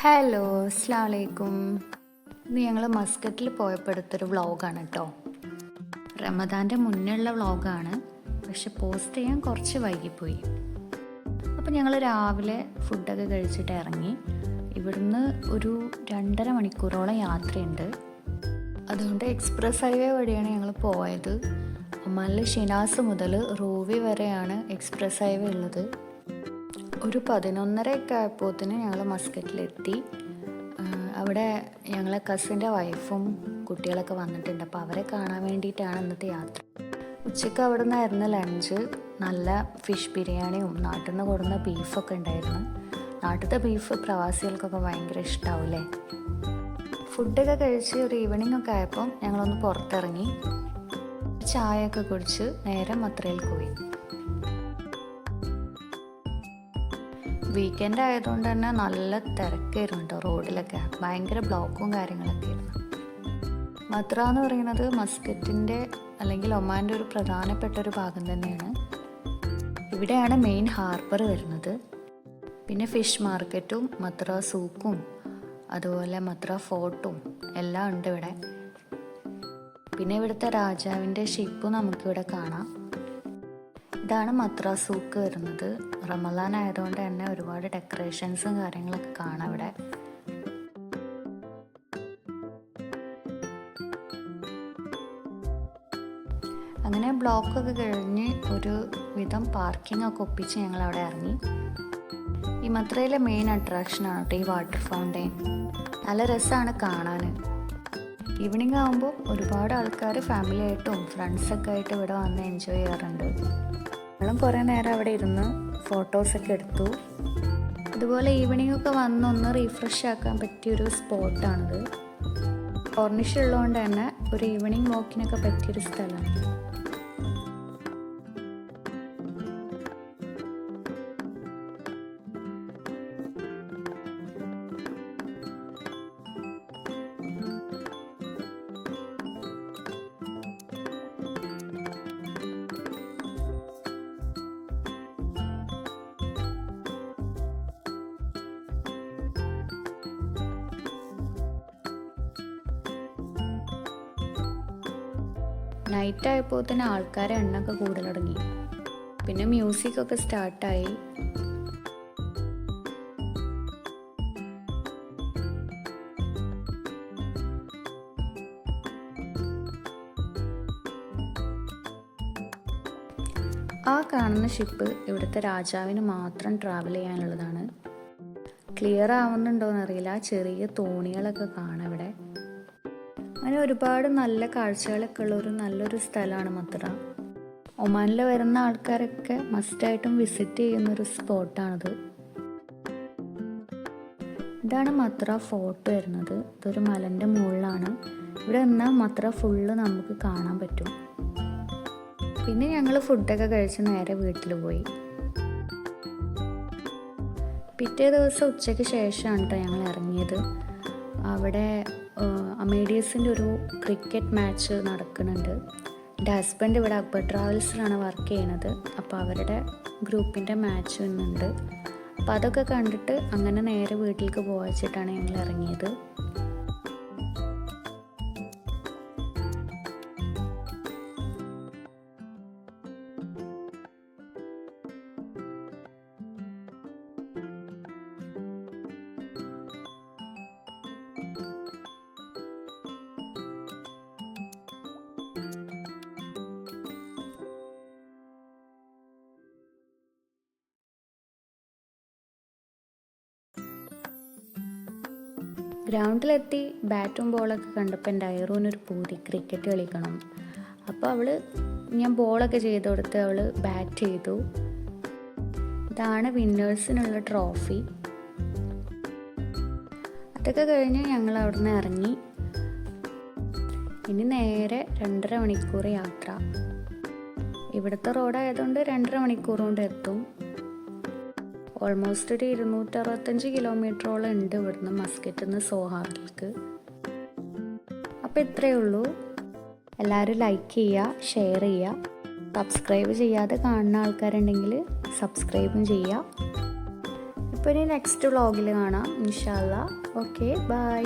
Hello, അസ്സലാമു അലൈക്കും. ഇന്ന് ഞങ്ങൾ മസ്കറ്റിൽ പോയപ്പോൾ എടുത്തൊരു വ്ളോഗാണ് കേട്ടോ. റമദാൻ്റെ മുന്നേയുള്ള വ്ളോഗാണ്, പക്ഷെ പോസ്റ്റ് ചെയ്യാൻ കുറച്ച് വൈകിപ്പോയി. അപ്പോൾ ഞങ്ങൾ രാവിലെ ഫുഡൊക്കെ കഴിച്ചിട്ട് ഇറങ്ങി. ഇവിടുന്ന് ഒരു 2.5 മണിക്കൂറോളം യാത്രയുണ്ട്. അതുകൊണ്ട് എക്സ്പ്രസ് ഹൈവേ വഴിയാണ് ഞങ്ങൾ പോയത്. ഒമാനിലെ ഷിനാസ് മുതൽ റൂവി വരെയാണ് എക്സ്പ്രസ് ഹൈവേ ഉള്ളത്. ഒരു 11:30 ആയപ്പോഴത്തേന് ഞങ്ങൾ മസ്കറ്റിലെത്തി. അവിടെ ഞങ്ങളെ കസിൻ്റെ വൈഫും കുട്ടികളൊക്കെ വന്നിട്ടുണ്ട്. അപ്പോൾ അവരെ കാണാൻ വേണ്ടിയിട്ടാണ് ഇന്നത്തെ യാത്ര. ഉച്ചയ്ക്ക് അവിടെ നിന്നായിരുന്നു ലഞ്ച്. നല്ല ഫിഷ് ബിരിയാണിയും നാട്ടിൽ നിന്ന് കൊടുക്കുന്ന ബീഫൊക്കെ ഉണ്ടായിരുന്നു. നാട്ടിലത്തെ ബീഫ് പ്രവാസികൾക്കൊക്കെ ഭയങ്കര ഇഷ്ടാവില്ലേ. ഫുഡൊക്കെ കഴിച്ച് ഒരു ഈവനിങ് ഒക്കെ ആയപ്പം ഞങ്ങളൊന്ന് പുറത്തിറങ്ങി ചായയൊക്കെ കുടിച്ച് നേരെ മത്രയിൽ പോയി. വീക്കെൻഡ് ആയതുകൊണ്ട് തന്നെ നല്ല തിരക്കായിരുന്നു കേട്ടോ. റോഡിലൊക്കെ ഭയങ്കര ബ്ലോക്കും കാര്യങ്ങളൊക്കെ ആയിരുന്നു. മത്ര എന്ന് പറയുന്നത് മസ്കറ്റിൻ്റെ അല്ലെങ്കിൽ ഒമാൻ്റെ ഒരു പ്രധാനപ്പെട്ട ഒരു ഭാഗം തന്നെയാണ്. ഇവിടെയാണ് മെയിൻ ഹാർബർ വരുന്നത്. പിന്നെ ഫിഷ് മാർക്കറ്റും മത്ര സൂക്കും അതുപോലെ മത്ര ഫോർട്ടും എല്ലാം ഉണ്ട് ഇവിടെ. പിന്നെ ഇവിടുത്തെ രാജാവിൻ്റെ ഷിപ്പ് നമുക്കിവിടെ കാണാം. ഇതാണ് മത്ര സൂക്ക് വരുന്നത്. റമദാൻ ആയതുകൊണ്ട് തന്നെ ഒരുപാട് ഡെക്കറേഷൻസും കാര്യങ്ങളൊക്കെ കാണാം ഇവിടെ. അങ്ങനെ ബ്ലോക്കൊക്കെ കഴിഞ്ഞ് ഒരു വിധം പാർക്കിംഗ് ഒക്കെ ഒപ്പിച്ച് ഞങ്ങൾ അവിടെ ഇറങ്ങി. ഈ മത്രയിലെ മെയിൻ അട്രാക്ഷനാണ് കേട്ടോ ഈ വാട്ടർ ഫൗണ്ടെയിൻ. നല്ല രസമാണ് കാണാൻ. ഈവനിങ് ആകുമ്പോൾ ഒരുപാട് ആൾക്കാർ ഫാമിലി ആയിട്ടും ഫ്രണ്ട്സൊക്കെ ആയിട്ട് ഇവിടെ വന്ന് എൻജോയ് ചെയ്യാറുണ്ട്. ഞങ്ങളും കുറേ നേരം അവിടെ ഇരുന്ന് ഫോട്ടോസൊക്കെ എടുത്തു. അതുപോലെ ഈവനിങ് ഒക്കെ വന്നൊന്ന് റീഫ്രഷ് ആക്കാൻ പറ്റിയൊരു സ്പോട്ടാണിത്. കോർണിഷ് ഉള്ളതുകൊണ്ട് തന്നെ ഒരു ഈവനിങ് വാക്കിനൊക്കെ പറ്റിയൊരു സ്ഥലമാണ്. നൈറ്റ് ആയപ്പോൾ തന്നെ ആൾക്കാരെ എണ്ണൊക്കെ കൂടുതൽ തുടങ്ങി. പിന്നെ മ്യൂസിക്കൊക്കെ സ്റ്റാർട്ടായി. ആ കാണുന്ന ഷിപ്പ് ഇവിടുത്തെ രാജാവിന് മാത്രം ട്രാവൽ ചെയ്യാനുള്ളതാണ്. ക്ലിയർ ആവുന്നുണ്ടോയെന്നറിയില്ല. ചെറിയ തോണികളൊക്കെ കാണാം ഇവിടെ. അങ്ങനെ ഒരുപാട് നല്ല കാഴ്ചകളൊക്കെ ഉള്ളൊരു നല്ലൊരു സ്ഥലമാണ് മത്ര. ഒമാനിൽ വരുന്ന ആൾക്കാരൊക്കെ മസ്റ്റായിട്ടും വിസിറ്റ് ചെയ്യുന്നൊരു സ്പോട്ടാണിത്. ഇതാണ് മത്ര ഫോർട്ട് വരുന്നത്. ഇതൊരു മലൻ്റെ മുകളിലാണ്. ഇവിടെ നിന്നാൽ മത്ര ഫുള്ള് നമുക്ക് കാണാൻ പറ്റും. പിന്നെ ഞങ്ങൾ ഫുഡൊക്കെ കഴിച്ച് നേരെ വീട്ടിൽ പോയി. പിറ്റേ ദിവസം ഉച്ചയ്ക്ക് ശേഷമാണ് കേട്ടോ ഞങ്ങൾ ഇറങ്ങിയത്. അവിടെ അമേഡിയസിൻ്റെ ഒരു ക്രിക്കറ്റ് മാച്ച് നടക്കുന്നുണ്ട്. എൻ്റെ ഹസ്ബൻഡ് ഇവിടെ അക്ബർ ട്രാവൽസിലാണ് വർക്ക് ചെയ്യണത്. അപ്പോൾ അവരുടെ ഗ്രൂപ്പിൻ്റെ മാച്ച് ഇന്നുണ്ട്. അപ്പോൾ അതൊക്കെ കണ്ടിട്ട് അങ്ങനെ നേരെ വീട്ടിലേക്ക് പോയിച്ചിട്ടാണ് ഞങ്ങൾ ഇറങ്ങിയത്. ഗ്രൗണ്ടിലെത്തി ബാറ്റും ബോളൊക്കെ കണ്ടപ്പോൾ എൻ്റെ ഐറൂനൊരു പൂതി ക്രിക്കറ്റ് കളിക്കണം. അപ്പോൾ ഞാൻ ബോളൊക്കെ ചെയ്ത് കൊടുത്ത് അവൾ ബാറ്റ് ചെയ്തു. ഇതാണ് വിന്നേഴ്സിനുള്ള ട്രോഫി. അതൊക്കെ കഴിഞ്ഞ് ഞങ്ങൾ അവിടെ നിന്ന് ഇറങ്ങി. ഇനി നേരെ 2.5 മണിക്കൂർ യാത്ര. ഇവിടുത്തെ റോഡായതുകൊണ്ട് 2.5 മണിക്കൂർ കൊണ്ട് എത്തും. ഓൾമോസ്റ്റ് ഒരു 265 കിലോമീറ്ററോളം ഉണ്ട് ഇവിടുന്ന് മസ്കറ്റിൽ നിന്ന് സോഹാറിലേക്ക്. അപ്പോൾ ഇത്രയേ ഉള്ളൂ. എല്ലാവരും ലൈക്ക് ചെയ്യുക, ഷെയർ ചെയ്യുക, സബ്സ്ക്രൈബ് ചെയ്യാതെ കാണുന്ന ആൾക്കാരുണ്ടെങ്കിൽ സബ്സ്ക്രൈബും ചെയ്യുക. അപ്പോൾ ഇനി നെക്സ്റ്റ് വ്ളോഗിൽ കാണാം ഇൻഷാ അല്ലാ. Okay bye.